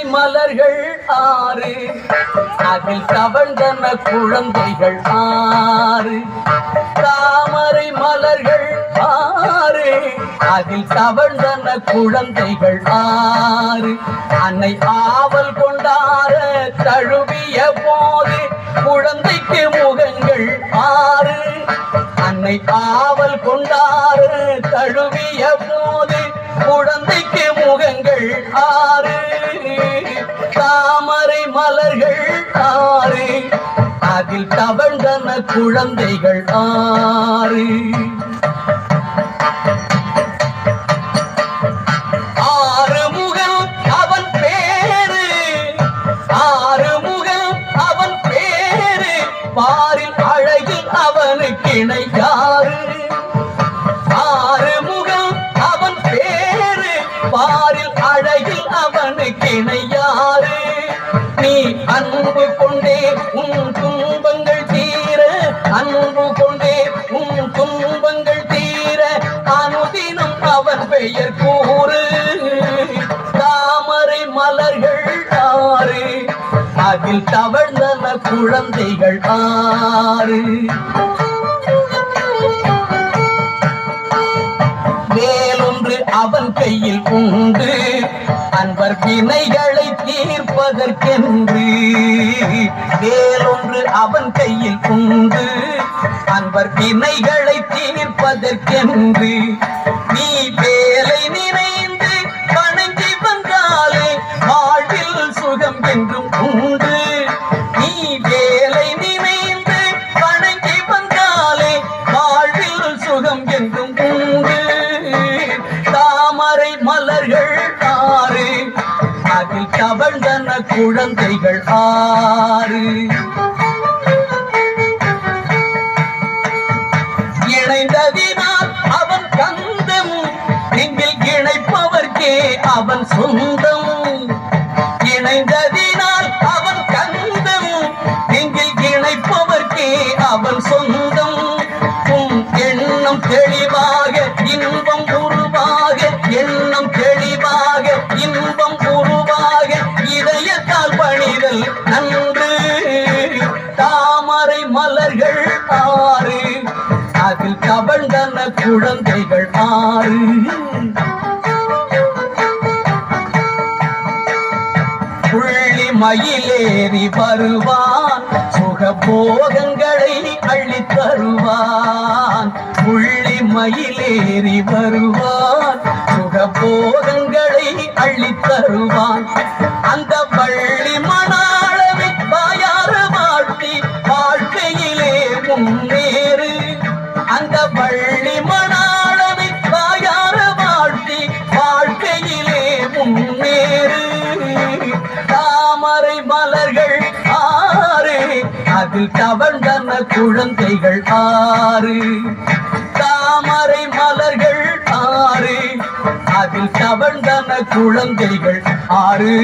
மலர்கள் ஆறு, அதில் தவழ்ந்தன குழந்தைகள் ஆறு. தாமரை மலர்கள் ஆறு, அதில் தவழ்ந்தன குழந்தைகள் ஆறு. அன்னை ஆவல் கொண்டார தழுவிய போது குழந்தைக்கு முகங்கள் ஆறு. அன்னை ஆவல் கொண்டார தழுவிய போது குழந்தைக்கு முகங்கள் ஆறு. தாமரை மலர்கள் ஆறு, அதில் தவழ்ந்தன குழந்தைகள் ஆறு. ஆறுமுகன் அவன் பேரு, ஆறுமுகன் அவன் பேரு, பாரில் அழகில் அவனுக்கு இணை யாரு. ஆறுமுகன் அவன் பேரு, பாரில் அழகில் அவனுக்கு இணை யாரு. நீ அன்பு கொண்டே உன் துன்பங்கள் தீர, அன்பு கொண்டே உன் துன்பங்கள் தீர, அனுதினம் அவன் பெயர் கூறு. தாமரை மலர்கள் ஆறு, அதில் தவழ்ந்தன குழந்தைகள் ஆறு. வேலொன்று அவன் கையில் உண்டு, அன்பர் வினைகளை தீர்ப்பதற்கென்று. வேலொன்று அவன் கையில் உண்டு, அன்பர் வினைகளை தீர்ப்பதற்கென்று. நீ வேலை நினைந்து வணங்கி வந்தாலே வாழ்வில் சுகம் என்றும் உண்டு. நீ வேலை நினைந்து வணங்கி வந்தாலே வாழ்வில் சுகம் என்றும் உண்டு. தாமரை மலர்கள் ஆறு, அதில் தவழ்ந்தன குழந்தைகள் ஆறு. இணைந்ததினால் அவன் கந்தம், நெஞ்சில் இணைப்பவர்க்கே அவன் சொந்தம். இணைந்ததினால் அவன் கந்தம், நெஞ்சில் இணைப்பவர்க்கே அவன் சொந்தம். எண்ணம் தெளிவாக இன்பம் உருவாக, எண்ணம் தெளிவாக இன்பம் உருவாக, இதயத்தால் பணிதல் நன்று. தாமரை மலர்கள் ஆறு, அதில் தவழ்ந்தன குழந்தைகள் ஆறு. புள்ளி மயிலேறி வருவான், சுகபோகங்களை அள்ளித் தருவான். புள்ளி மயிலேறி வருவான், சுகபோகங்களை அள்ளித் தருவான். அந்த வள்ளி மணாளனை வாயார வாழ்த்தி வாழ்க்கையிலே முன்னேறு. அந்த வள்ளி மணாளனை வாயார வாழ்த்தி வாழ்க்கையிலே முன்னேறு. தாமரை மலர்கள் ஆறு, அதில் தவழ்ந்தன குழந்தைகள் ஆறு. தாமரை மலர்கள் ஆறு, அதில் தவழ்ந்தன குழந்தைகள் ஆறு.